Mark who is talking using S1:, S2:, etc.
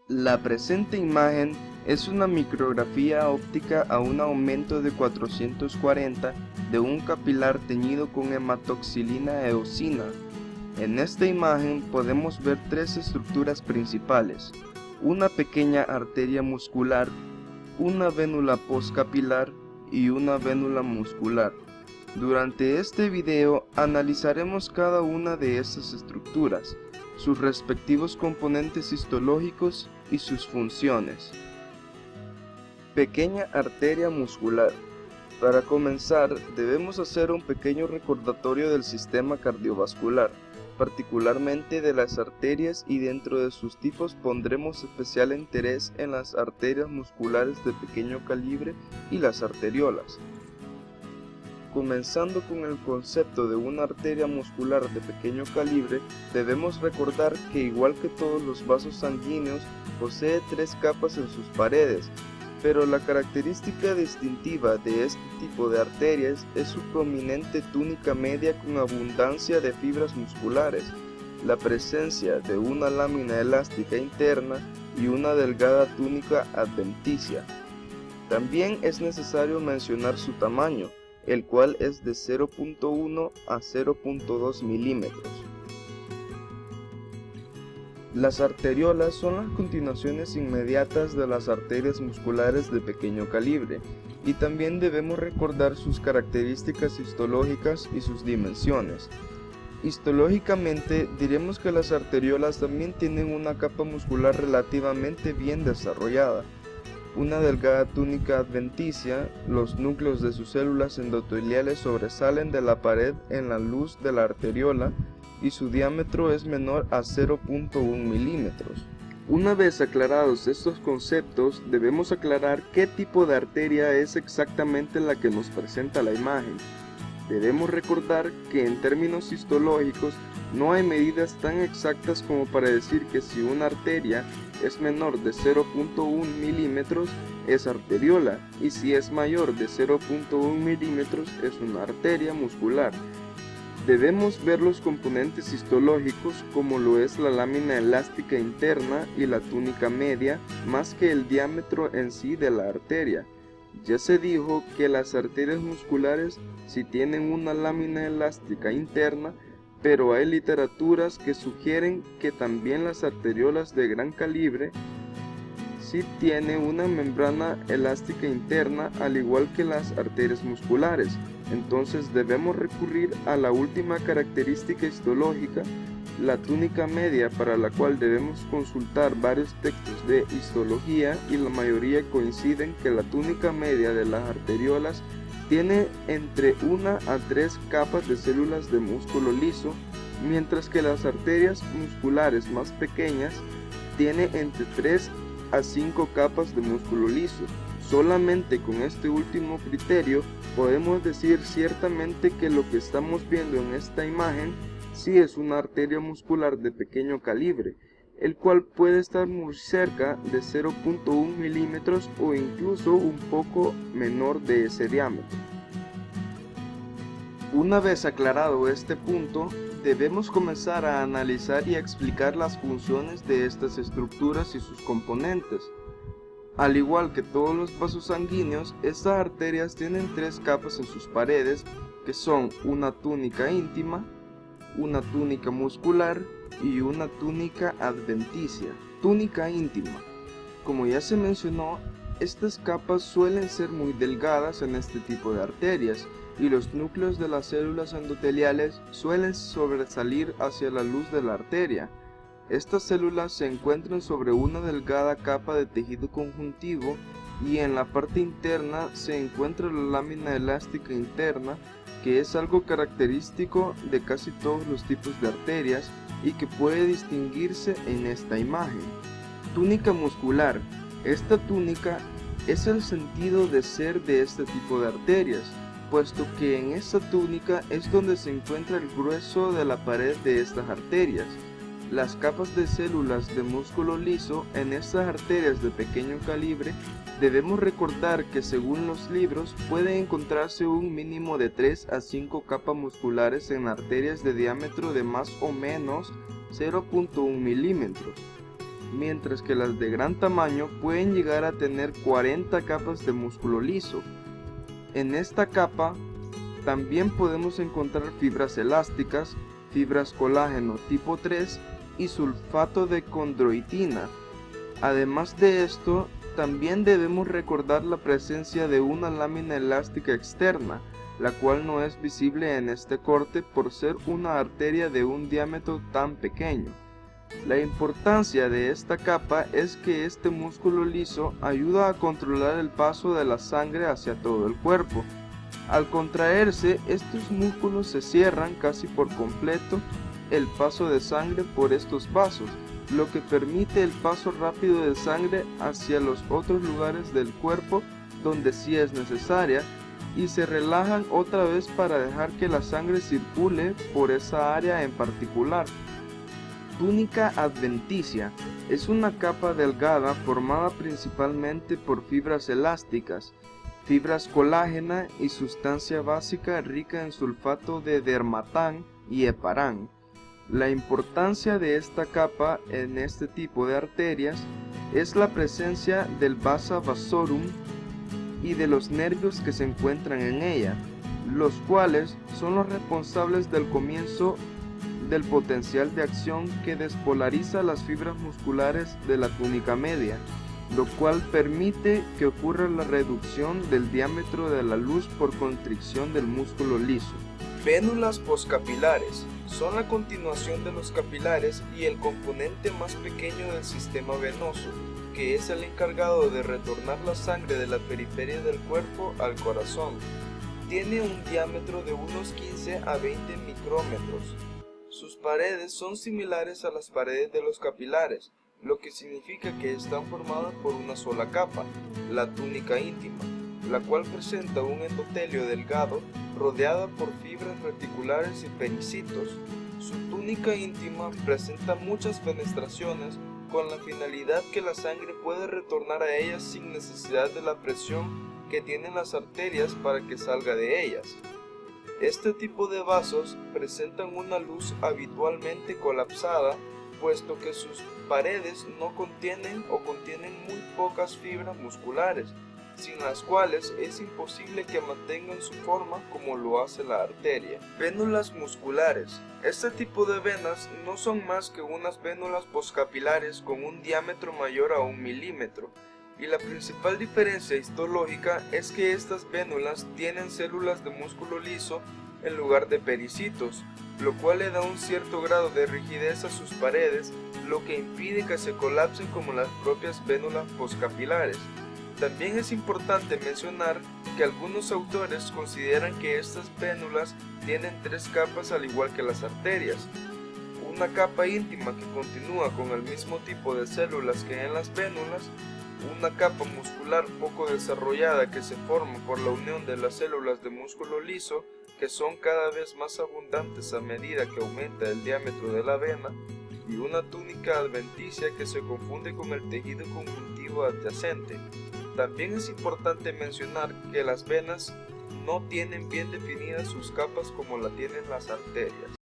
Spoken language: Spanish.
S1: La presente imagen es una micrografía óptica a un aumento de 440 de un capilar teñido con hematoxilina eosina. En esta imagen podemos ver tres estructuras principales: una pequeña arteria muscular, una vénula postcapilar y una vénula muscular. Durante este video analizaremos cada una de estas estructuras, sus respectivos componentes histológicos y sus funciones. Pequeña arteria muscular. Para comenzar, debemos hacer un pequeño recordatorio del sistema cardiovascular, particularmente de las arterias, y dentro de sus tipos pondremos especial interés en las arterias musculares de pequeño calibre y las arteriolas. Comenzando con el concepto de una arteria muscular de pequeño calibre, debemos recordar que, igual que todos los vasos sanguíneos, posee tres capas en sus paredes, pero la característica distintiva de este tipo de arterias es su prominente túnica media con abundancia de fibras musculares, la presencia de una lámina elástica interna y una delgada túnica adventicia. También es necesario mencionar su tamaño, el cual es de 0.1 a 0.2 milímetros. Las arteriolas son las continuaciones inmediatas de las arterias musculares de pequeño calibre, y también debemos recordar sus características histológicas y sus dimensiones. Histológicamente, diremos que las arteriolas también tienen una capa muscular relativamente bien desarrollada, una delgada túnica adventicia. Los núcleos de sus células endoteliales sobresalen de la pared en la luz de la arteriola y su diámetro es menor a 0.1 milímetros. Una vez aclarados estos conceptos, debemos aclarar qué tipo de arteria es exactamente la que nos presenta la imagen. Debemos recordar que en términos histológicos no hay medidas tan exactas como para decir que si una arteria es menor de 0.1 milímetros es arteriola, y si es mayor de 0.1 milímetros es una arteria muscular. Debemos ver los componentes histológicos, como lo es la lámina elástica interna y la túnica media, más que el diámetro en sí de la arteria. Ya se dijo que las arterias musculares sí tienen una lámina elástica interna, pero hay literaturas que sugieren que también las arteriolas de gran calibre sí tienen una membrana elástica interna, al igual que las arterias musculares. Entonces debemos recurrir a la última característica histológica, la túnica media, para la cual debemos consultar varios textos de histología, y la mayoría coinciden que la túnica media de las arteriolas tiene entre 1 a 3 capas de células de músculo liso, mientras que las arterias musculares más pequeñas tienen entre 3 a 5 capas de músculo liso. Solamente con este último criterio podemos decir ciertamente que lo que estamos viendo en esta imagen sí es una arteria muscular de pequeño calibre, el cual puede estar muy cerca de 0.1 milímetros o incluso un poco menor de ese diámetro. Una vez aclarado este punto, debemos comenzar a analizar y a explicar las funciones de estas estructuras y sus componentes. Al igual que todos los vasos sanguíneos, estas arterias tienen tres capas en sus paredes, que son una túnica íntima, una túnica muscular y una túnica adventicia. Túnica íntima. Como ya se mencionó, estas capas suelen ser muy delgadas en este tipo de arterias, y los núcleos de las células endoteliales suelen sobresalir hacia la luz de la arteria. Estas células se encuentran sobre una delgada capa de tejido conjuntivo, y en la parte interna se encuentra la lámina elástica interna, que es algo característico de casi todos los tipos de arterias y que puede distinguirse en esta imagen. Túnica muscular. Esta túnica es el sentido de ser de este tipo de arterias, puesto que en esta túnica es donde se encuentra el grueso de la pared de estas arterias. Las capas de células de músculo liso en estas arterias de pequeño calibre, debemos recordar que según los libros puede encontrarse un mínimo de 3 a 5 capas musculares en arterias de diámetro de más o menos 0.1 milímetros. mientras que las de gran tamaño pueden llegar a tener 40 capas de músculo liso. En esta capa también podemos encontrar fibras elásticas, fibras colágeno tipo 3 y sulfato de condroitina. Además de esto, también debemos recordar la presencia de una lámina elástica externa, la cual no es visible en este corte por ser una arteria de un diámetro tan pequeño. La importancia de esta capa es que este músculo liso ayuda a controlar el paso de la sangre hacia todo el cuerpo. Al contraerse, estos músculos se cierran casi por completo el paso de sangre por estos vasos, lo que permite el paso rápido de sangre hacia los otros lugares del cuerpo donde sí es necesaria, y se relajan otra vez para dejar que la sangre circule por esa área en particular. Túnica adventicia es una capa delgada formada principalmente por fibras elásticas, fibras colágena y sustancia básica rica en sulfato de dermatán y heparán. La importancia de esta capa en este tipo de arterias es la presencia del vasa vasorum y de los nervios que se encuentran en ella, los cuales son los responsables del comienzo del potencial de acción que despolariza las fibras musculares de la túnica media, lo cual permite que ocurra la reducción del diámetro de la luz por constricción del músculo liso. Vénulas poscapilares son la continuación de los capilares y el componente más pequeño del sistema venoso, que es el encargado de retornar la sangre de la periferia del cuerpo al corazón. Tiene un diámetro de unos 15 a 20 micrómetros. Sus paredes son similares a las paredes de los capilares, lo que significa que están formadas por una sola capa, la túnica íntima, la cual presenta un endotelio delgado rodeada por fibras reticulares y pericitos. Su túnica íntima presenta muchas fenestraciones con la finalidad que la sangre pueda retornar a ellas sin necesidad de la presión que tienen las arterias para que salga de ellas. Este tipo de vasos presentan una luz habitualmente colapsada, puesto que sus paredes no contienen o contienen muy pocas fibras musculares, sin las cuales es imposible que mantengan su forma como lo hace la arteria. Vénulas musculares. Este tipo de venas no son más que unas vénulas poscapilares con un diámetro mayor a 1 milímetro, y la principal diferencia histológica es que estas vénulas tienen células de músculo liso en lugar de pericitos, lo cual le da un cierto grado de rigidez a sus paredes, lo que impide que se colapsen como las propias vénulas poscapilares. También es importante mencionar que algunos autores consideran que estas vénulas tienen 3 capas al igual que las arterias. Una capa íntima que continúa con el mismo tipo de células que en las vénulas, una capa muscular poco desarrollada que se forma por la unión de las células de músculo liso, que son cada vez más abundantes a medida que aumenta el diámetro de la vena, y una túnica adventicia que se confunde con el tejido conjuntivo adyacente. También es importante mencionar que las venas no tienen bien definidas sus capas como la tienen las arterias.